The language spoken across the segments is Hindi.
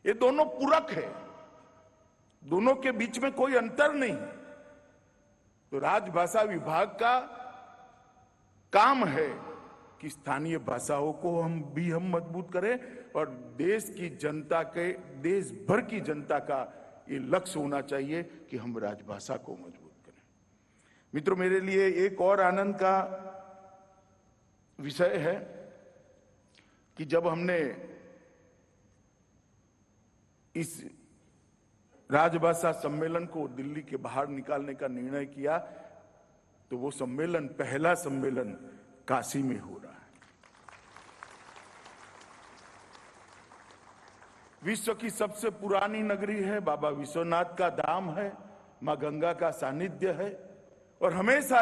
ये दोनों पूरक है, दोनों के बीच में कोई अंतर नहीं। तो राजभाषा विभाग का काम है कि स्थानीय भाषाओं को हम मजबूत करें और देश की जनता के, देश भर की जनता का ये लक्ष्य होना चाहिए कि हम राजभाषा को मजबूत करें। मित्रों, मेरे लिए एक और आनंद का विषय है कि जब हमने इस राजभाषा सम्मेलन को दिल्ली के बाहर निकालने का निर्णय किया, तो वो सम्मेलन, पहला सम्मेलन काशी में हो रहा है। विश्व की सबसे पुरानी नगरी है, बाबा विश्वनाथ का धाम है, मां गंगा का सानिध्य है और हमेशा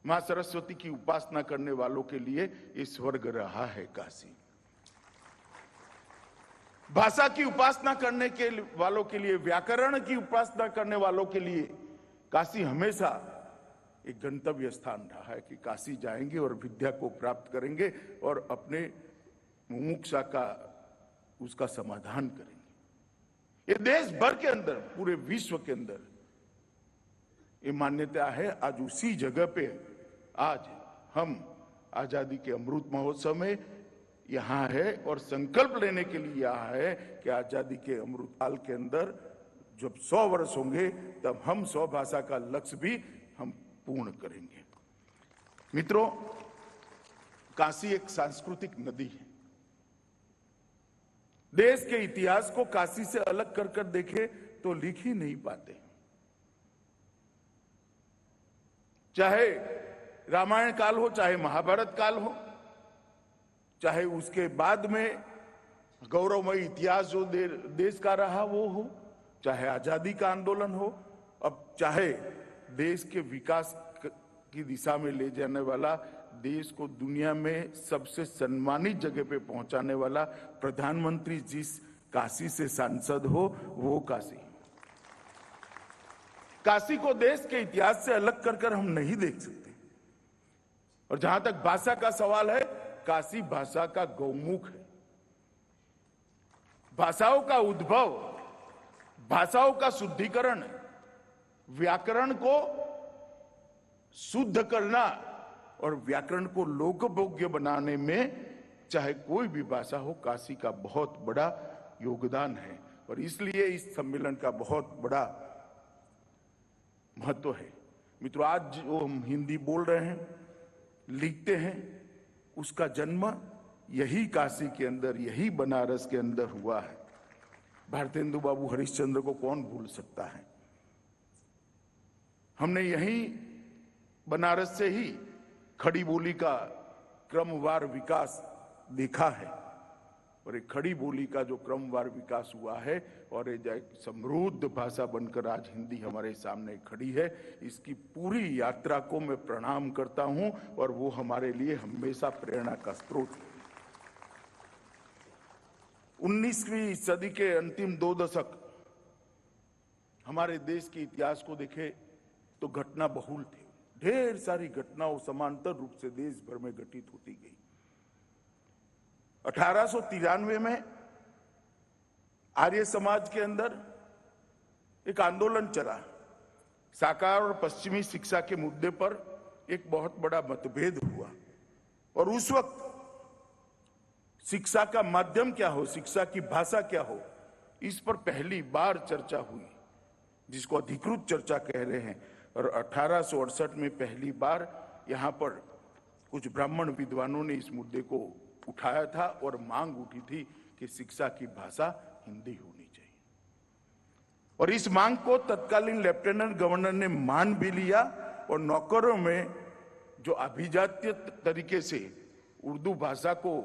मां सरस्वती की उपासना करने वालों के लिए ये स्वर्ग रहा है काशी। भाषा की उपासना करने के वालों के लिए, व्याकरण की उपासना करने वालों के लिए काशी हमेशा एक गंतव्य स्थान रहा है कि काशी जाएंगे और विद्या को प्राप्त करेंगे और अपने मुमुक्षा का, उसका समाधान करेंगे। ये देश भर के अंदर, पूरे विश्व के अंदर ये मान्यता है। आज उसी जगह पे आज हम आजादी के अमृत महोत्सव में यहां है और संकल्प लेने के लिए यहां है कि आजादी के अमृत काल के अंदर जब 100 वर्ष होंगे तब हम 100 भाषा का लक्ष्य भी हम पूर्ण करेंगे। मित्रों, काशी एक सांस्कृतिक नदी है। देश के इतिहास को काशी से अलग कर देखे तो लिख ही नहीं पाते। चाहे रामायण काल हो, चाहे महाभारत काल हो, चाहे उसके बाद में गौरवमयी इतिहास जो देश का रहा वो हो, चाहे आजादी का आंदोलन हो, अब चाहे देश के विकास की दिशा में ले जाने वाला, देश को दुनिया में सबसे सम्मानित जगह पे पहुंचाने वाला प्रधानमंत्री जिस काशी से सांसद हो, वो काशी। काशी को देश के इतिहास से अलग कर हम नहीं देख सकते। और जहां तक भाषा का सवाल है, काशी भाषा का गौमुख है। भाषाओं का उद्भव, भाषाओं का शुद्धिकरण, व्याकरण को शुद्ध करना और व्याकरण को लोकभोग्य बनाने में चाहे कोई भी भाषा हो, काशी का बहुत बड़ा योगदान है। और इसलिए इस सम्मेलन का बहुत बड़ा महत्व है। मित्रों, आज जो हम हिंदी बोल रहे हैं, लिखते हैं, उसका जन्म यही काशी के अंदर, यही बनारस के अंदर हुआ है। भारतेंदु बाबू हरिश्चंद्र को कौन भूल सकता है। हमने यही बनारस से ही खड़ी बोली का क्रमवार विकास देखा है और एक खड़ी बोली का जो क्रमवार विकास हुआ है और ये समृद्ध भाषा बनकर आज हिंदी हमारे सामने खड़ी है, इसकी पूरी यात्रा को मैं प्रणाम करता हूं और वो हमारे लिए हमेशा प्रेरणा का स्रोत है। 19वीं सदी के अंतिम 2 दशक हमारे देश के इतिहास को देखे तो घटना बहुल थे। ढेर सारी घटनाओं समांतर रूप से देश भर में घटित होती गई। 1893 में आर्य समाज के अंदर एक आंदोलन चला। साकार और पश्चिमी शिक्षा के मुद्दे पर एक बहुत बड़ा मतभेद हुआ और उस वक्त शिक्षा का माध्यम क्या हो, शिक्षा की भाषा क्या हो, इस पर पहली बार चर्चा हुई, जिसको अधिकृत चर्चा कह रहे हैं। और 1868 में पहली बार यहां पर कुछ ब्राह्मण विद्वानों ने इस मुद्दे को उठाया था और मांग उठी थी कि शिक्षा की भाषा हिंदी होनी चाहिए। और इस मांग को तत्कालीन लेफ्टिनेंट गवर्नर ने मान भी लिया और नौकरों में जो अभिजात्य तरीके से उर्दू भाषा को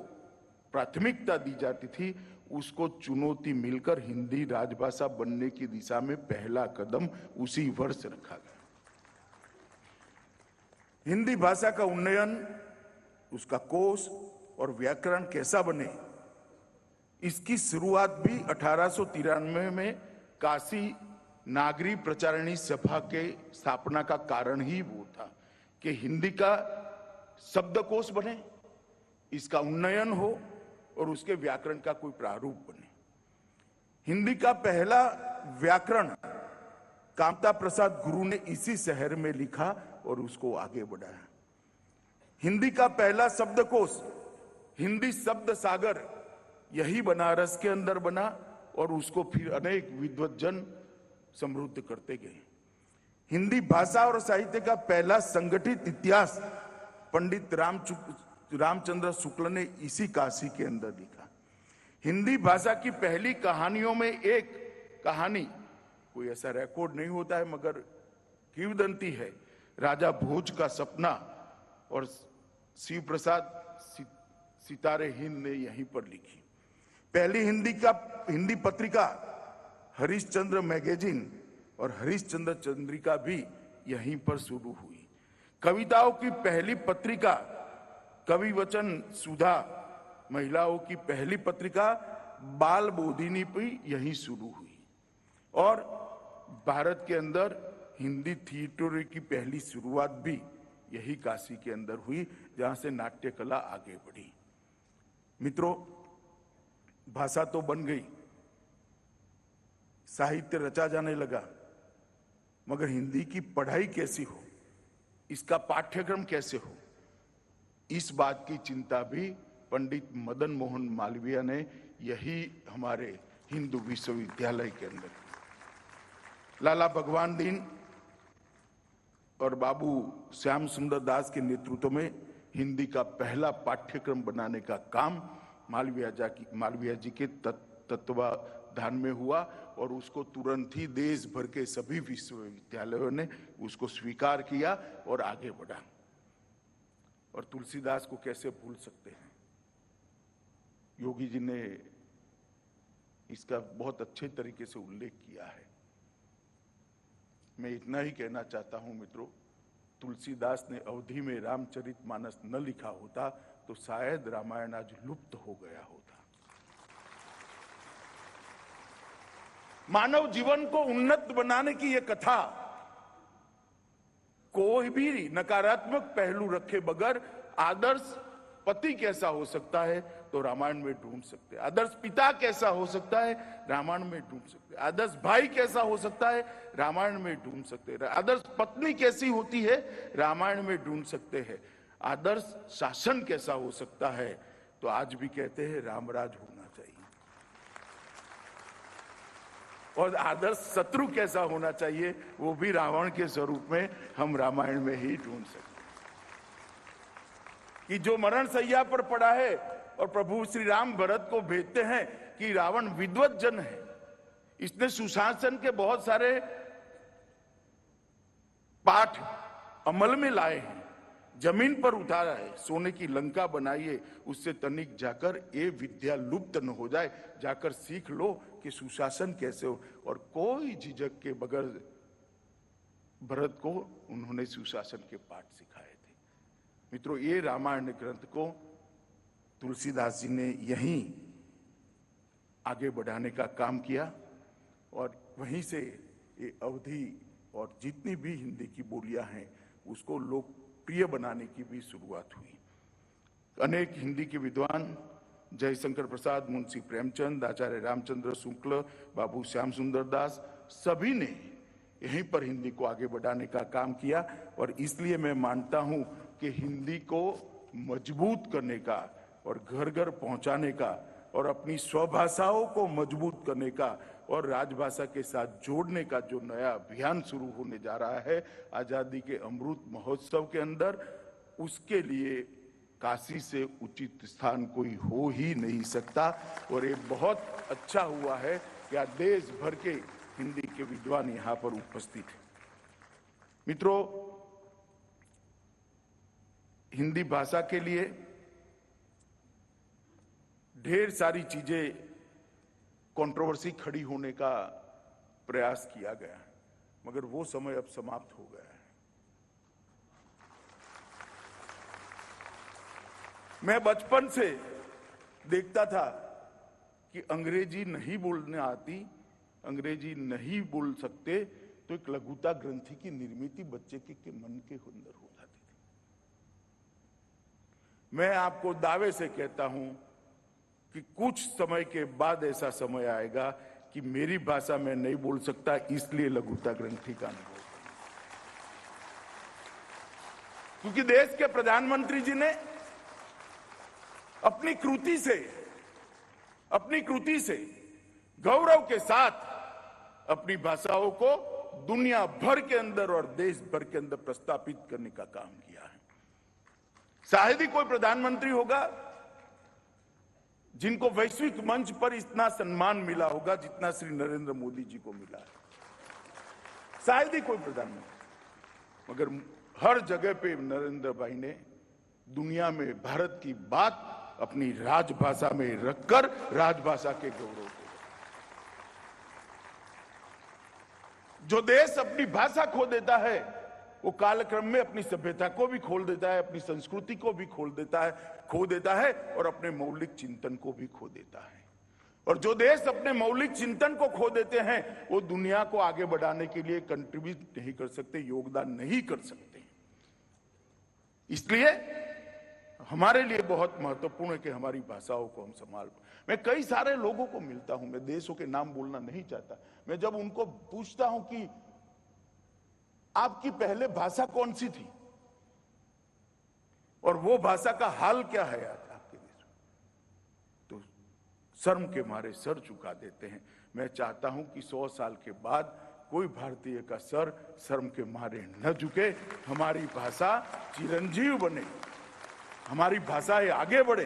प्राथमिकता दी जाती थी, उसको चुनौती मिलकर हिंदी राजभाषा बनने की दिशा में पहला कदम उसी वर्ष रखा गया। हिंदी भाषा का उन्नयन, उसका कोश और व्याकरण कैसा बने, इसकी शुरुआत भी 1893 में काशी नागरी प्रचारिणी सभा के स्थापना का कारण ही वो था कि हिंदी का शब्दकोश बने, इसका उन्नयन हो और उसके व्याकरण का कोई प्रारूप बने। हिंदी का पहला व्याकरण कामता प्रसाद गुरु ने इसी शहर में लिखा और उसको आगे बढ़ाया। हिंदी का पहला शब्दकोश हिंदी शब्द सागर यही बनारस के अंदर बना और उसको फिर अनेक विद्वज्जन समृद्ध करते गए। हिंदी भाषा और साहित्य का पहला संगठित इतिहास पंडित रामचंद्र शुक्ल ने इसी काशी के अंदर लिखा। हिंदी भाषा की पहली कहानियों में एक कहानी, कोई ऐसा रिकॉर्ड नहीं होता है मगर किंवदंती है, राजा भोज का सपना, और शिव प्रसाद सितारे हिंद ने यहीं पर लिखी। पहली हिंदी पत्रिका हरिश्चंद्र मैगजीन और हरिश्चंद्र चंद्रिका भी यहीं पर शुरू हुई। कविताओं की पहली पत्रिका कवि वचन सुधा, महिलाओं की पहली पत्रिका बाल बोधिनी भी यहीं शुरू हुई। और भारत के अंदर हिंदी थिएटर की पहली शुरुआत भी यही काशी के अंदर हुई, जहां से नाट्य कला आगे बढ़ी। मित्रों, भाषा तो बन गई, साहित्य रचा जाने लगा, मगर हिंदी की पढ़ाई कैसी हो, इसका पाठ्यक्रम कैसे हो, इस बात की चिंता भी पंडित मदन मोहन मालवीय ने यही हमारे हिंदू विश्वविद्यालय के अंदर, लाला भगवान दीन और बाबू श्याम सुंदर दास के नेतृत्व में हिंदी का पहला पाठ्यक्रम बनाने का काम मालवीय जी के तत्वाधान में हुआ और उसको तुरंत ही देश भर के सभी विश्वविद्यालयों ने उसको स्वीकार किया और आगे बढ़ा। और तुलसीदास को कैसे भूल सकते हैं, योगी जी ने इसका बहुत अच्छे तरीके से उल्लेख किया है। मैं इतना ही कहना चाहता हूं मित्रों, तुलसीदास ने अवधि में रामचरितमानस न लिखा होता तो शायद रामायण आज लुप्त हो गया होता। मानव जीवन को उन्नत बनाने की यह कथा कोई भी नकारात्मक पहलू रखे बगैर आदर्श पति कैसा हो सकता है तो रामायण में ढूंढ सकते हैं, आदर्श पिता कैसा हो सकता है रामायण में ढूंढ सकते हैं, आदर्श भाई कैसा हो सकता है रामायण में ढूंढ सकते हैं, आदर्श पत्नी कैसी होती है रामायण में ढूंढ सकते हैं, आदर्श शासन कैसा हो सकता है तो आज भी कहते हैं रामराज होना चाहिए, और आदर्श शत्रु कैसा होना चाहिए वो भी रावण के स्वरूप में हम रामायण में ही ढूंढ सकते हैं। कि जो मरण सैया पर पड़ा है और प्रभु श्री राम भरत को भेजते हैं कि रावण विद्वत जन है, इसने सुशासन के बहुत सारे पाठ अमल में लाए हैं, जमीन पर उतारा है, सोने की लंका बनाइए, उससे तनिक जाकर ये विद्या लुप्त न हो जाए, जाकर सीख लो कि सुशासन कैसे हो। और कोई झिझक के बगैर भरत को उन्होंने सुशासन के पाठ सिखाए थे। मित्रों, ये रामायण ग्रंथ को तुलसीदास जी ने यहीं आगे बढ़ाने का काम किया और वहीं से ये अवधि और जितनी भी हिंदी की बोलियां हैं उसको लोकप्रिय बनाने की भी शुरुआत हुई। अनेक हिंदी के विद्वान जयशंकर प्रसाद, मुंशी प्रेमचंद, आचार्य रामचंद्र शुक्ल, बाबू श्याम सुंदर दास, सभी ने यहीं पर हिंदी को आगे बढ़ाने का काम किया। और इसलिए मैं मानता हूं कि हिंदी को मजबूत करने का और घर घर पहुंचाने का और अपनी स्वभाषाओं को मजबूत करने का और राजभाषा के साथ जोड़ने का जो नया अभियान शुरू होने जा रहा है आजादी के अमृत महोत्सव के अंदर, उसके लिए काशी से उचित स्थान कोई हो ही नहीं सकता। और ये बहुत अच्छा हुआ है कि आज देश भर के हिंदी के विद्वान यहाँ पर उपस्थित हैं। मित्रों, हिंदी भाषा के लिए ढेर सारी चीजें कंट्रोवर्सी खड़ी होने का प्रयास किया गया है, मगर वो समय अब समाप्त हो गया है। मैं बचपन से देखता था कि अंग्रेजी नहीं बोलने आती, अंग्रेजी नहीं बोल सकते तो एक लघुता ग्रंथि की निर्मित बच्चे के मन के अंदर हो जाती थी। मैं आपको दावे से कहता हूं कि कुछ समय के बाद ऐसा समय आएगा कि मेरी भाषा में नहीं बोल सकता, इसलिए लघुता ग्रंथि का अनुभव। क्योंकि देश के प्रधानमंत्री जी ने अपनी कृति से गौरव के साथ अपनी भाषाओं को दुनिया भर के अंदर और देश भर के अंदर प्रस्थापित करने का काम किया है। शायद ही कोई प्रधानमंत्री होगा जिनको वैश्विक मंच पर इतना सम्मान मिला होगा जितना श्री नरेंद्र मोदी जी को मिला है। शायद ही कोई प्रधानमंत्री, मगर हर जगह पे नरेंद्र भाई ने दुनिया में भारत की बात अपनी राजभाषा में रखकर राजभाषा के गौरव को, जो देश अपनी भाषा खो देता है वो कालक्रम में अपनी सभ्यता को भी खो देता है, अपनी संस्कृति को भी खो देता है और अपने मौलिक चिंतन को भी खो देता है। और जो देश अपने मौलिक चिंतन को खो देते हैं वो दुनिया को आगे बढ़ाने के लिए कंट्रीब्यूट नहीं कर सकते, योगदान नहीं कर सकते। इसलिए हमारे लिए बहुत महत्वपूर्ण है कि हमारी भाषाओं को हम संभाल। मैं कई सारे लोगों को मिलता हूं, मैं देशों के नाम बोलना नहीं चाहता, मैं जब उनको पूछता हूं कि आपकी पहले भाषा कौन सी थी और वो भाषा का हाल क्या है आज आपके देश में, तो शर्म के मारे सर झुका देते हैं। मैं चाहता हूं कि 100 साल के बाद कोई भारतीय का सर शर्म के मारे न झुके, हमारी भाषा चिरंजीव बने, हमारी भाषाएं आगे बढ़े।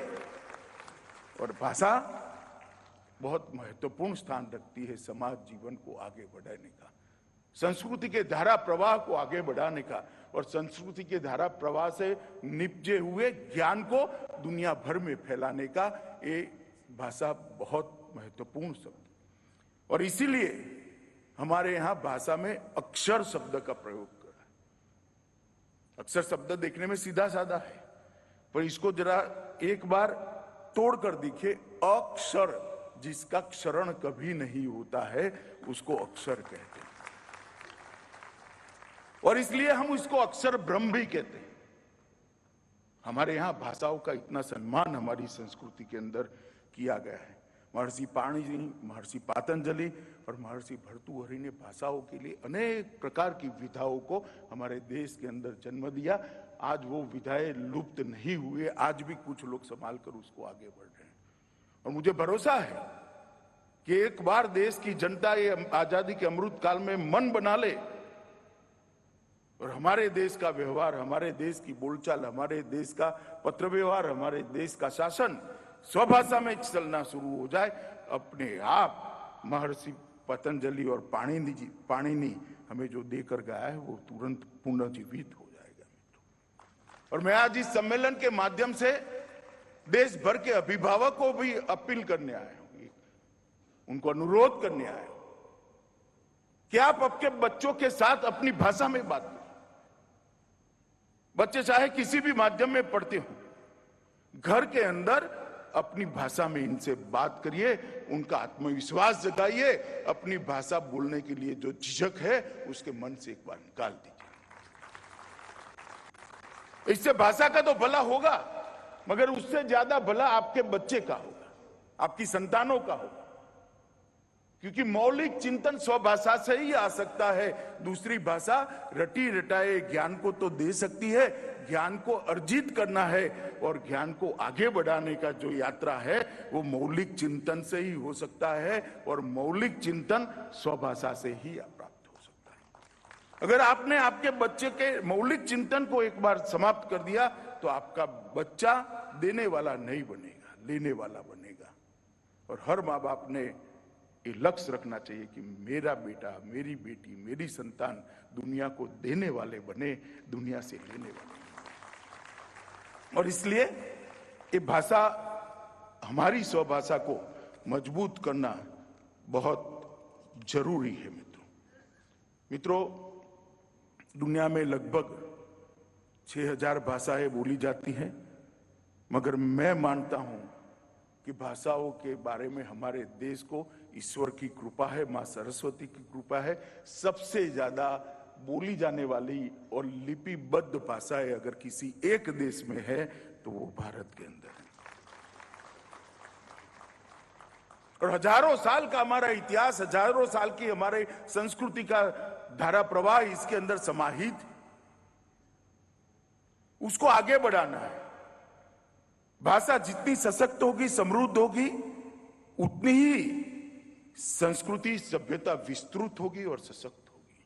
और भाषा बहुत महत्वपूर्ण स्थान रखती है समाज जीवन को आगे बढ़ाने का, संस्कृति के धारा प्रवाह को आगे बढ़ाने का और संस्कृति के धारा प्रवाह से निपजे हुए ज्ञान को दुनिया भर में फैलाने का ये भाषा बहुत महत्वपूर्ण शब्द। और इसीलिए हमारे यहां भाषा में अक्षर शब्द का प्रयोग करा है। अक्षर शब्द देखने में सीधा साधा है, पर इसको जरा एक बार तोड़कर देखिए। अक्षर, जिसका क्षरण कभी नहीं होता है, उसको अक्षर कहते हैं। और इसलिए हम इसको अक्षर ब्रह्म भी कहते हैं। हमारे यहां भाषाओं का इतना सम्मान हमारी संस्कृति के अंदर किया गया है। महर्षि पाणिनि, महर्षि पातंजलि और महर्षि भर्तृहरि ने भाषाओं के लिए अनेक प्रकार की विधाओं को हमारे देश के अंदर जन्म दिया। आज वो विधाएं लुप्त नहीं हुए, आज भी कुछ लोग संभाल कर उसको आगे बढ़ रहे हैं। और मुझे भरोसा है कि एक बार देश की जनता ये आजादी के अमृत काल में मन बना ले और हमारे देश का व्यवहार, हमारे देश की बोलचाल, हमारे देश का पत्र व्यवहार, हमारे देश का शासन स्वभाषा में चलना शुरू हो जाए, अपने आप महर्षि पतंजलि और पाणिनि हमें जो देकर गया है वो तुरंत पुनर्जीवित हो जाएगा। और मैं आज इस सम्मेलन के माध्यम से देश भर के अभिभावकों को भी अपील करने आया हूं, उनको अनुरोध करने आया हूं कि आप आपके बच्चों के साथ अपनी भाषा में बात करें। बच्चे चाहे किसी भी माध्यम में पढ़ते हो, घर के अंदर अपनी भाषा में इनसे बात करिए, उनका आत्मविश्वास जगाइए, अपनी भाषा बोलने के लिए जो झिझक है उसके मन से एक बार निकाल दीजिए। इससे भाषा का तो भला होगा, मगर उससे ज्यादा भला आपके बच्चे का होगा, आपकी संतानों का होगा। क्योंकि मौलिक चिंतन स्वभाषा से ही आ सकता है। दूसरी भाषा रटी रटाए ज्ञान को तो दे सकती है, ज्ञान को अर्जित करना है और ज्ञान को आगे बढ़ाने का जो यात्रा है वो मौलिक चिंतन से ही हो सकता है। और मौलिक चिंतन स्वभाषा से ही प्राप्त हो सकता है। अगर आपने आपके बच्चे के मौलिक चिंतन को एक बार समाप्त कर दिया तो आपका बच्चा देने वाला नहीं बनेगा, लेने वाला बनेगा। और हर माँ बाप ने ये लक्ष्य रखना चाहिए कि मेरा बेटा, मेरी बेटी, मेरी संतान दुनिया को देने वाले बने, दुनिया से लेने वाले। और इसलिए ये भाषा, हमारी स्वभाषा को मजबूत करना बहुत जरूरी है। मित्रों, दुनिया में लगभग 6000 भाषाएं बोली जाती हैं, मगर मैं मानता हूं कि भाषाओं के बारे में हमारे देश को ईश्वर की कृपा है, मां सरस्वती की कृपा है। सबसे ज्यादा बोली जाने वाली और लिपिबद्ध भाषाएं अगर किसी एक देश में है तो वो भारत के अंदर है। और हजारों साल का हमारा इतिहास, हजारों साल की हमारे संस्कृति का धारा प्रवाह इसके अंदर समाहित है। उसको आगे बढ़ाना है। भाषा जितनी सशक्त होगी, समृद्ध होगी, उतनी ही संस्कृति सभ्यता विस्तृत होगी और सशक्त होगी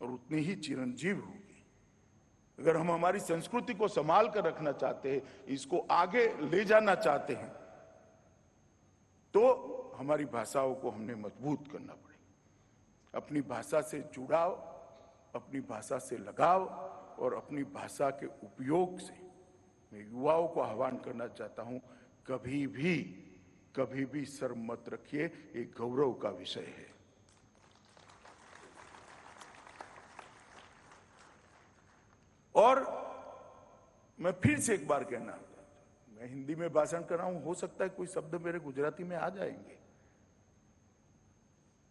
और उतनी ही चिरंजीव होगी। अगर हम हमारी संस्कृति को संभाल कर रखना चाहते हैं, इसको आगे ले जाना चाहते हैं, तो हमारी भाषाओं को हमने मजबूत करना पड़ेगा। अपनी भाषा से जुड़ाव, अपनी भाषा से लगाव और अपनी भाषा के उपयोग से मैं युवाओं को आह्वान करना चाहता हूं, कभी भी शर्म मत रखिए, एक गौरव का विषय है। और मैं फिर से एक बार कहना, मैं हिंदी में भाषण कर रहा हूं, हो सकता है कोई शब्द मेरे गुजराती में आ जाएंगे,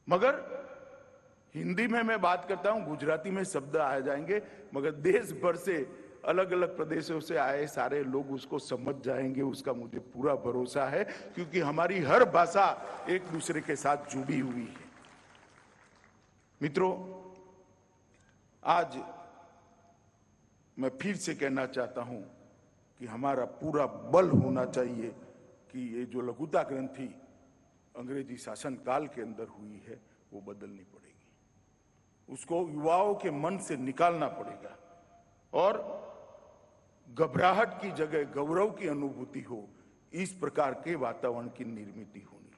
मगर हिंदी में मैं बात करता हूं, गुजराती में शब्द आ जाएंगे, मगर देश भर से अलग अलग प्रदेशों से आए सारे लोग उसको समझ जाएंगे, उसका मुझे पूरा भरोसा है, क्योंकि हमारी हर भाषा एक दूसरे के साथ जुड़ी हुई है। मित्रों, आज मैं फिर से कहना चाहता हूं कि हमारा पूरा बल होना चाहिए कि ये जो लघुता ग्रंथि अंग्रेजी शासन काल के अंदर हुई है वो बदलनी पड़ेगी, उसको युवाओं के मन से निकालना पड़ेगा और घबराहट की जगह गौरव की अनुभूति हो, इस प्रकार के वातावरण की निर्मित होनी।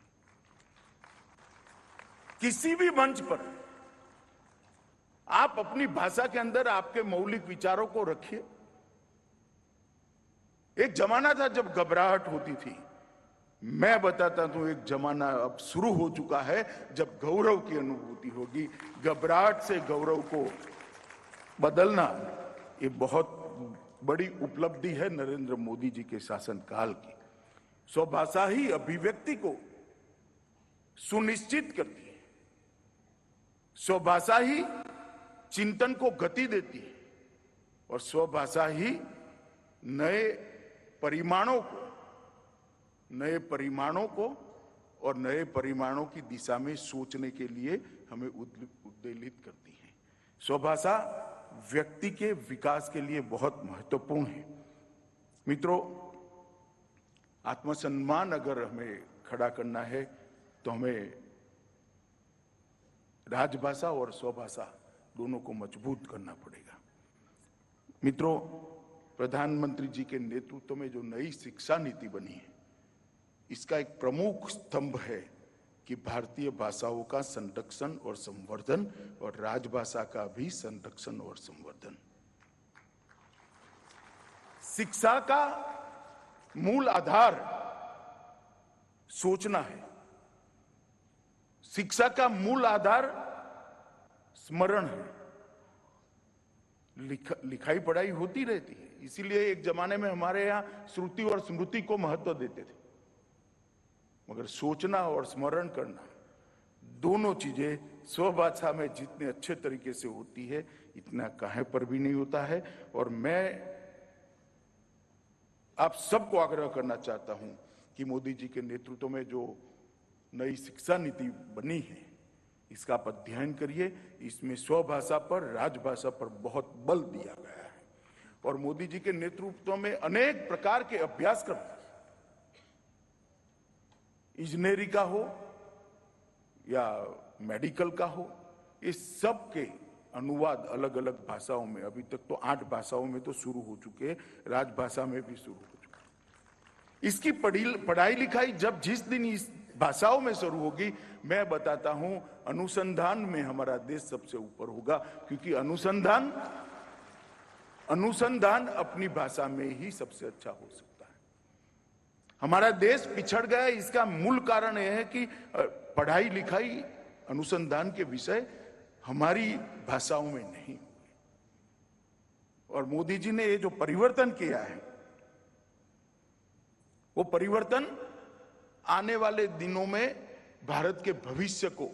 किसी भी मंच पर आप अपनी भाषा के अंदर आपके मौलिक विचारों को रखिए। एक जमाना था जब घबराहट होती थी, मैं बताता हूं एक जमाना अब शुरू हो चुका है जब गौरव की अनुभूति होगी। घबराहट से गौरव को बदलना ये बहुत बड़ी उपलब्धि है नरेंद्र मोदी जी के शासनकाल की। स्वभाषा ही अभिव्यक्ति को सुनिश्चित करती है, स्वभाषा ही चिंतन को गति देती है और स्वभाषा ही नए परिमाणों को और नए परिमाणों की दिशा में सोचने के लिए हमें उद्वेलित करती है। स्वभाषा व्यक्ति के विकास के लिए बहुत महत्वपूर्ण है। मित्रों, आत्मसम्मान अगर हमें खड़ा करना है तो हमें राजभाषा और स्वभाषा दोनों को मजबूत करना पड़ेगा। मित्रों, प्रधानमंत्री जी के नेतृत्व में जो नई शिक्षा नीति बनी है, इसका एक प्रमुख स्तंभ है कि भारतीय भाषाओं का संरक्षण और संवर्धन और राजभाषा का भी संरक्षण और संवर्धन। शिक्षा का मूल आधार सोचना है, शिक्षा का मूल आधार स्मरण है। लिखाई पढ़ाई होती रहती है, इसीलिए एक जमाने में हमारे यहाँ श्रुति और स्मृति को महत्व देते थे, मगर सोचना और स्मरण करना दोनों चीजें स्वभाषा में जितने अच्छे तरीके से होती है इतना कहीं पर भी नहीं होता है। और मैं आप सबको आग्रह करना चाहता हूं कि मोदी जी के नेतृत्व में जो नई शिक्षा नीति बनी है इसका आप अध्ययन करिए। इसमें स्वभाषा पर, राजभाषा पर बहुत बल दिया गया है और मोदी जी के नेतृत्व में अनेक प्रकार के अभ्यासक्रम, इंजीनियरिंग का हो या मेडिकल का हो, इस सब के अनुवाद अलग अलग भाषाओं में, अभी तक तो 8 भाषाओं में तो शुरू हो चुके हैं, राजभाषा में भी शुरू हो चुके हैं। इसकी पढ़ाई लिखाई जब जिस दिन इस भाषाओं में शुरू होगी, मैं बताता हूं अनुसंधान में हमारा देश सबसे ऊपर होगा, क्योंकि अनुसंधान अपनी भाषा में ही सबसे अच्छा हो सकता है। हमारा देश पिछड़ गया, इसका मूल कारण यह है कि पढ़ाई लिखाई अनुसंधान के विषय हमारी भाषाओं में नहीं हुए। और मोदी जी ने ये जो परिवर्तन किया है, वो परिवर्तन आने वाले दिनों में भारत के भविष्य को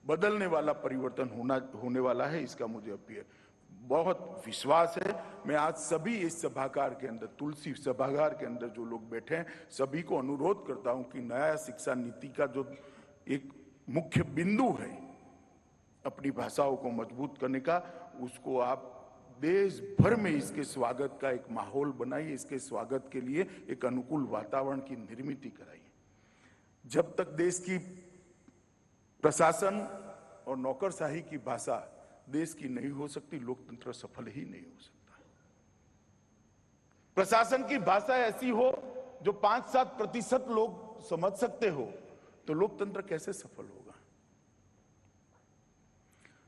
बदलने वाला परिवर्तन होने वाला है, इसका मुझे बहुत विश्वास है। मैं आज सभी इस सभागार के अंदर, तुलसी सभागार के अंदर जो लोग बैठे हैं, सभी को अनुरोध करता हूं कि नया शिक्षा नीति का जो एक मुख्य बिंदु है अपनी भाषाओं को मजबूत करने का, उसको आप देश भर में इसके स्वागत का एक माहौल बनाइए, इसके स्वागत के लिए एक अनुकूल वातावरण की निर्मित कराइए। जब तक देश की प्रशासन और नौकरशाही की भाषा देश की नहीं हो सकती, लोकतंत्र सफल ही नहीं हो सकता। प्रशासन की भाषा ऐसी हो जो 5-7% लोग समझ सकते हो, तो लोकतंत्र कैसे सफल होगा?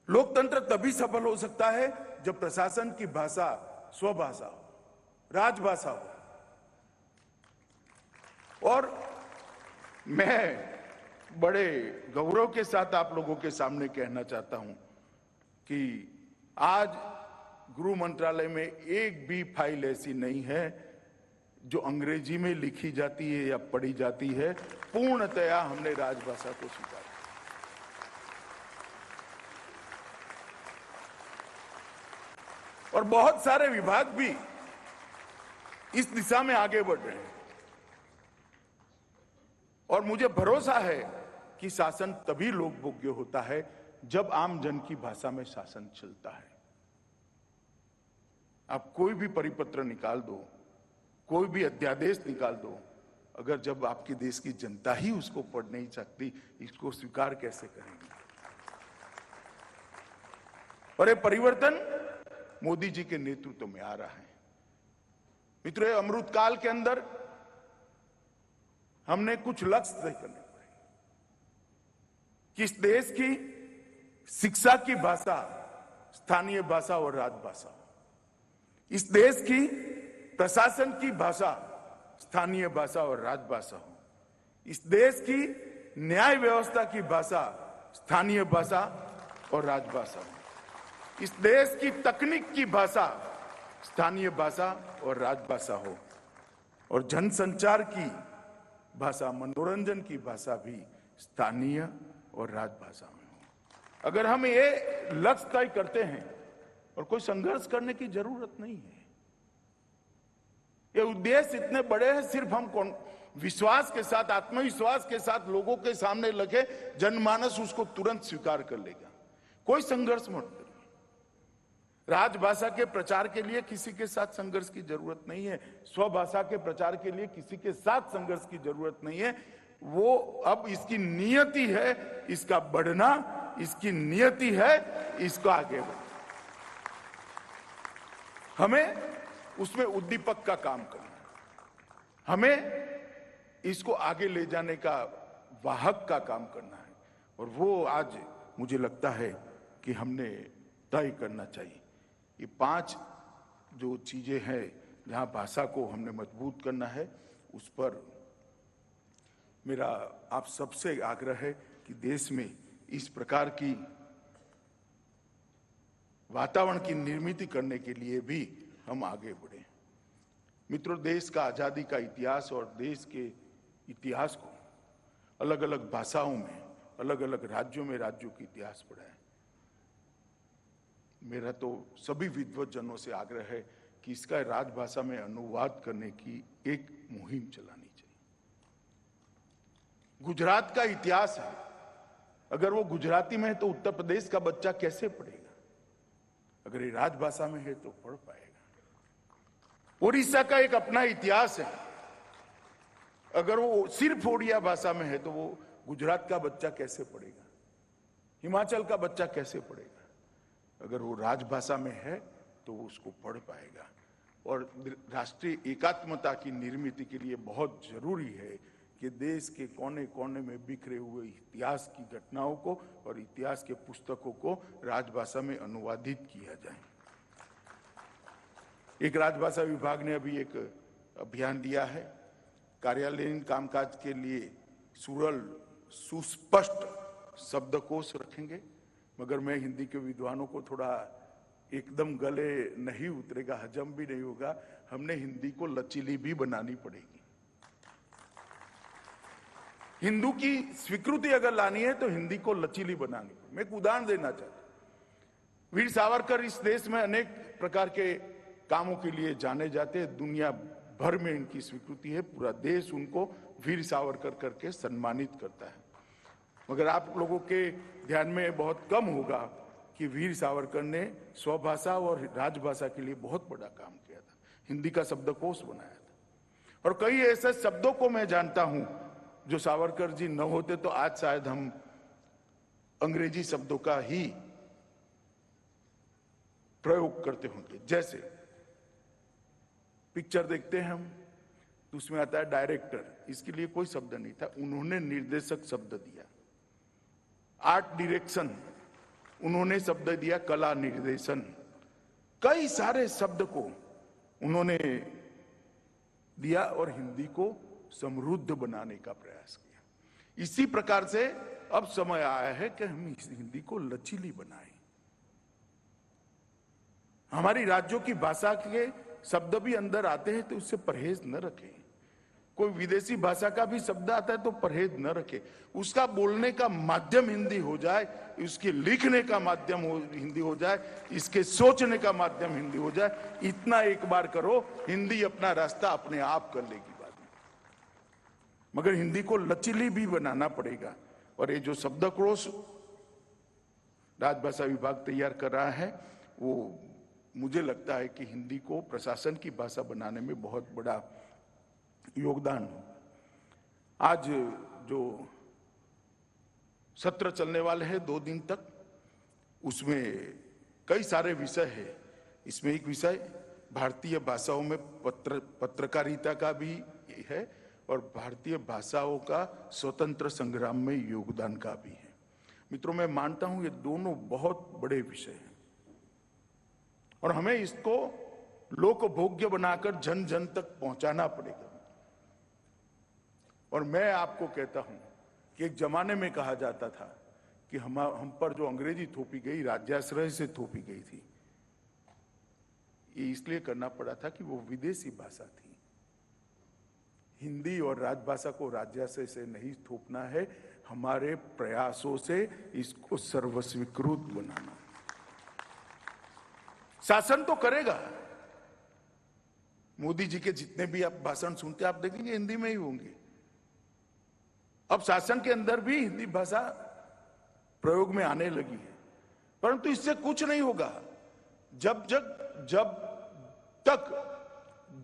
लोकतंत्र तभी सफल हो सकता है जब प्रशासन की भाषा स्वभाषा हो, राजभाषा हो। और मैं बड़े गौरव के साथ आप लोगों के सामने कहना चाहता हूं कि आज गृह मंत्रालय में एक भी फाइल ऐसी नहीं है जो अंग्रेजी में लिखी जाती है या पढ़ी जाती है। पूर्णतया हमने राजभाषा को स्वीकार। और बहुत सारे विभाग भी इस दिशा में आगे बढ़ रहे हैं और मुझे भरोसा है कि शासन तभी लोकभोग्य होता है जब आम जन की भाषा में शासन चलता है। आप कोई भी परिपत्र निकाल दो, कोई भी अध्यादेश निकाल दो, अगर जब आपके देश की जनता ही उसको पढ़ नहीं सकती, इसको स्वीकार कैसे करेंगे? और ये परिवर्तन मोदी जी के नेतृत्व में आ रहा है। मित्रों, अमृतकाल के अंदर हमने कुछ लक्ष्य तय करने पड़े कि इस देश की शिक्षा की भाषा स्थानीय भाषा और राजभाषा हो, इस देश की प्रशासन की भाषा स्थानीय भाषा और राजभाषा हो, इस देश की न्याय व्यवस्था की भाषा स्थानीय भाषा और राजभाषा हो, इस देश की तकनीक की भाषा स्थानीय भाषा और राजभाषा हो, और जनसंचार की भाषा, मनोरंजन की भाषा भी स्थानीय और राजभाषा में हो। अगर हम ये लक्ष्य तय करते हैं और कोई संघर्ष करने की जरूरत नहीं है। ये उद्देश्य इतने बड़े हैं, सिर्फ हम विश्वास के साथ, आत्मविश्वास के साथ लोगों के सामने लगे, जनमानस उसको तुरंत स्वीकार कर लेगा। कोई संघर्ष मत करिए। राजभाषा के प्रचार के लिए किसी के साथ संघर्ष की जरूरत नहीं है, स्वभाषा के प्रचार के लिए किसी के साथ संघर्ष की जरूरत नहीं है। वो अब इसकी नियति है, इसका बढ़ना इसकी नियति है, इसको आगे बढ़ना। हमें उसमें उद्दीपक का काम करना है, हमें इसको आगे ले जाने का वाहक का काम करना है, और वो आज मुझे लगता है कि हमने तय करना चाहिए। ये 5 जो चीजें हैं जहां भाषा को हमने मजबूत करना है, उस पर मेरा आप सबसे आग्रह है कि देश में इस प्रकार की वातावरण की निर्मित करने के लिए भी हम आगे बढ़े। मित्रों, देश का आजादी का इतिहास और देश के इतिहास को अलग अलग भाषाओं में, अलग अलग राज्यों में राज्यों की इतिहास पढ़ा है। मेरा तो सभी विद्वज्जनों से आग्रह है कि इसका राजभाषा में अनुवाद करने की एक मुहिम चलानी चाहिए। गुजरात का इतिहास है, अगर वो गुजराती में है तो उत्तर प्रदेश का बच्चा कैसे पढ़ेगा? अगर ये राजभाषा में है तो पढ़ पाएगा। उड़ीसा का एक अपना इतिहास है, अगर वो सिर्फ ओडिया भाषा में है तो वो गुजरात का बच्चा कैसे पढ़ेगा? हिमाचल का बच्चा कैसे पढ़ेगा? अगर वो राजभाषा में है तो वो उसको पढ़ पाएगा। और राष्ट्रीय एकात्मता की निर्मित के लिए बहुत जरूरी है कि देश के कोने कोने में बिखरे हुए इतिहास की घटनाओं को और इतिहास के पुस्तकों को राजभाषा में अनुवादित किया जाए। एक राजभाषा विभाग ने अभी एक अभियान दिया है, कार्यालयीन कामकाज के लिए सरल सुस्पष्ट शब्दकोश रखेंगे, मगर मैं हिंदी के विद्वानों को थोड़ा एकदम गले नहीं उतरेगा, हजम भी नहीं होगा, हमने हिंदी को लचीली भी बनानी पड़ेगी। हिंदू की स्वीकृति अगर लानी है तो हिंदी को लचीली बनानी पड़ेगी। मैं एक उदाहरण देना चाहता हूं। वीर सावरकर इस देश में अनेक प्रकार के कामों के लिए जाने जाते हैं, दुनिया भर में इनकी स्वीकृति है, पूरा देश उनको वीर सावरकर करके सम्मानित करता है। मगर आप लोगों के ध्यान में बहुत कम होगा कि वीर सावरकर ने स्वभाषा और राजभाषा के लिए बहुत बड़ा काम किया था, हिंदी का शब्दकोश बनाया था। और कई ऐसे शब्दों को मैं जानता हूं जो सावरकर जी न होते तो आज शायद हम अंग्रेजी शब्दों का ही प्रयोग करते होंगे। जैसे पिक्चर देखते हैं हम तो उसमें आता है डायरेक्टर, इसके लिए कोई शब्द नहीं था, उन्होंने निर्देशक शब्द दिया। आर्ट डायरेक्शन, उन्होंने शब्द दिया कला निर्देशन। कई सारे शब्द को उन्होंने दिया और हिंदी को समृद्ध बनाने का प्रयास किया। इसी प्रकार से अब समय आया है कि हम इस हिंदी को लचीली बनाएं। हमारी राज्यों की भाषा के शब्द भी अंदर आते हैं तो उससे परहेज न रखें। कोई विदेशी भाषा का भी शब्द आता है तो परहेज न रखे, उसका बोलने का माध्यम हिंदी हो जाए, उसके लिखने का माध्यम हिंदी हो जाए, इसके सोचने का माध्यम हिंदी हो जाए। इतना एक बार करो, हिंदी अपना रास्ता अपने आप कर लेगी बाद में। मगर हिंदी को लचीली भी बनाना पड़ेगा। और ये जो शब्दकोश राजभाषा विभाग तैयार कर रहा है, वो मुझे लगता है कि हिंदी को प्रशासन की भाषा बनाने में बहुत बड़ा योगदान हो। आज जो सत्र चलने वाले हैं 2 दिन तक, उसमें कई सारे विषय है। इसमें एक विषय भारतीय भाषाओं में पत्रकारिता का भी है और भारतीय भाषाओं का स्वतंत्र संग्राम में योगदान का भी है। मित्रों, मैं मानता हूं ये दोनों बहुत बड़े विषय हैं और हमें इसको लोकभोग्य बनाकर जन जन तक पहुंचाना पड़ेगा। और मैं आपको कहता हूं कि एक जमाने में कहा जाता था कि हम पर जो अंग्रेजी थोपी गई, राज्याश्रय से थोपी गई थी। ये इसलिए करना पड़ा था कि वो विदेशी भाषा थी। हिंदी और राजभाषा को राज्याश्रय से नहीं थोपना है, हमारे प्रयासों से इसको सर्वस्वीकृत बनाना। शासन तो करेगा, मोदी जी के जितने भी आप भाषण सुनते आप देखेंगे हिंदी में ही होंगे। अब शासन के अंदर भी हिंदी भाषा प्रयोग में आने लगी है, परंतु इससे कुछ नहीं होगा जब तक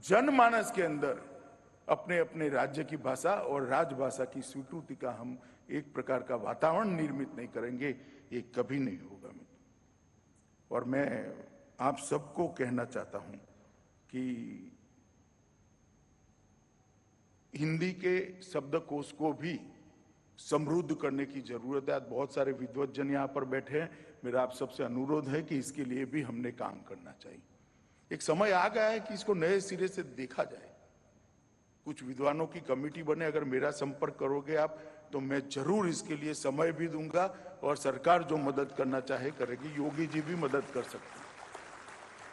जनमानस के अंदर अपने अपने राज्य की भाषा और राजभाषा की स्वीकृति का हम एक प्रकार का वातावरण निर्मित नहीं करेंगे, ये कभी नहीं होगा। और मैं आप सबको कहना चाहता हूं कि हिंदी के शब्दकोश को भी समृद्ध करने की जरूरत है। आज बहुत सारे विद्वज्जन यहाँ पर बैठे हैं, मेरा आप सबसे अनुरोध है कि इसके लिए भी हमने काम करना चाहिए। एक समय आ गया है कि इसको नए सिरे से देखा जाए, कुछ विद्वानों की कमेटी बने। अगर मेरा संपर्क करोगे आप तो मैं जरूर इसके लिए समय भी दूंगा और सरकार जो मदद करना चाहे करेगी। योगी जी भी मदद कर सकते हैं।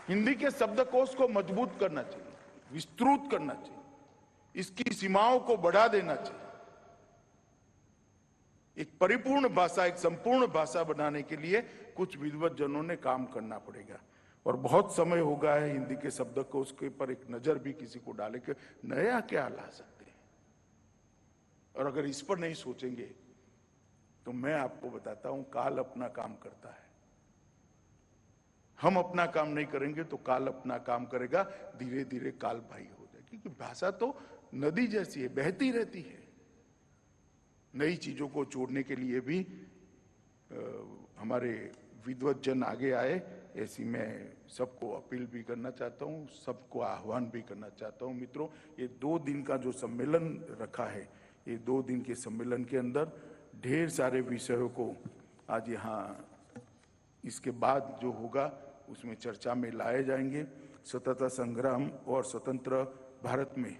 हिंदी के शब्दकोश को मजबूत करना चाहिए, विस्तृत करना चाहिए, इसकी सीमाओं को बढ़ा देना चाहिए। एक परिपूर्ण भाषा, एक संपूर्ण भाषा बनाने के लिए कुछ विद्वज्जनों ने काम करना पड़ेगा। और बहुत समय हो गया है हिंदी के शब्दकोश के पर एक नजर भी किसी को डाले कि नया क्या ला सकते हैं। और अगर इस पर नहीं सोचेंगे तो मैं आपको बताता हूं, काल अपना काम करता है। हम अपना काम नहीं करेंगे तो काल अपना काम करेगा, धीरे धीरे काल भाई हो जाए। क्योंकि भाषा तो नदी जैसी है, बहती रहती है। नई चीजों को जोड़ने के लिए भी हमारे विद्वज्जन आगे आए, ऐसी मैं सबको अपील भी करना चाहता हूं, सबको आह्वान भी करना चाहता हूं। मित्रों, ये 2 दिन का जो सम्मेलन रखा है, ये 2 दिन के सम्मेलन के अंदर ढेर सारे विषयों को आज यहाँ इसके बाद जो होगा उसमें चर्चा में लाए जाएंगे। स्वतंत्रता संग्राम और स्वतंत्र भारत में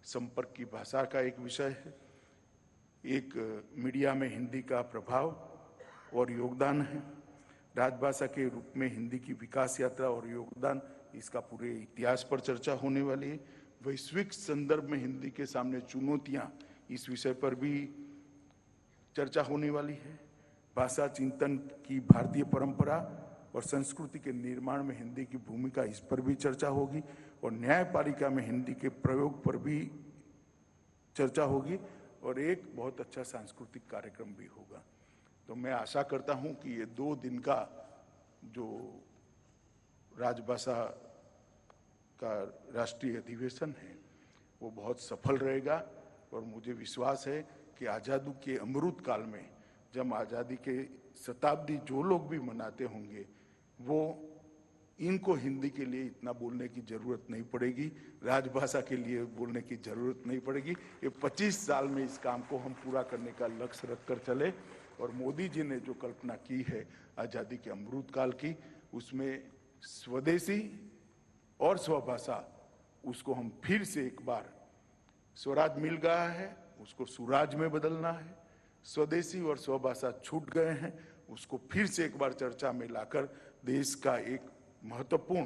संपर्क की भाषा का एक विषय है, एक मीडिया में हिंदी का प्रभाव और योगदान है, राजभाषा के रूप में हिंदी की विकास यात्रा और योगदान, इसका पूरे इतिहास पर चर्चा होने वाली है। वैश्विक संदर्भ में हिंदी के सामने चुनौतियां, इस विषय पर भी चर्चा होने वाली है। भाषा चिंतन की भारतीय परंपरा और संस्कृति के निर्माण में हिंदी की भूमिका, इस पर भी चर्चा होगी और न्यायपालिका में हिंदी के प्रयोग पर भी चर्चा होगी और एक बहुत अच्छा सांस्कृतिक कार्यक्रम भी होगा। तो मैं आशा करता हूं कि ये 2 दिन का जो राजभाषा का राष्ट्रीय अधिवेशन है वो बहुत सफल रहेगा और मुझे विश्वास है कि आज़ादी के अमृत काल में जब आज़ादी के शताब्दी जो लोग भी मनाते होंगे वो इनको हिंदी के लिए इतना बोलने की जरूरत नहीं पड़ेगी, राजभाषा के लिए बोलने की जरूरत नहीं पड़ेगी। ये 25 साल में इस काम को हम पूरा करने का लक्ष्य रखकर चले और मोदी जी ने जो कल्पना की है आज़ादी के अमृत काल की, उसमें स्वदेशी और स्वभाषा, उसको हम फिर से एक बार, स्वराज मिल गया है उसको सुराज में बदलना है, स्वदेशी और स्वभाषा छूट गए हैं उसको फिर से एक बार चर्चा में लाकर देश का एक महत्वपूर्ण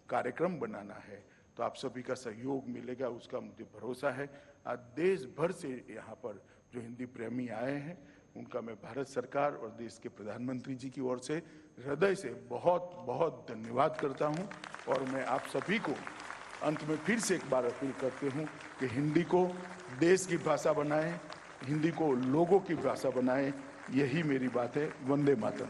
कार्यक्रम बनाना है। तो आप सभी का सहयोग मिलेगा उसका मुझे भरोसा है। आज देश भर से यहाँ पर जो हिंदी प्रेमी आए हैं उनका मैं भारत सरकार और देश के प्रधानमंत्री जी की ओर से हृदय से बहुत बहुत धन्यवाद करता हूँ और मैं आप सभी को अंत में फिर से एक बार अपील करते हूँ कि हिंदी को देश की भाषा बनाएं, हिंदी को लोगों की भाषा बनाएं। यही मेरी बात है। वंदे मातरम।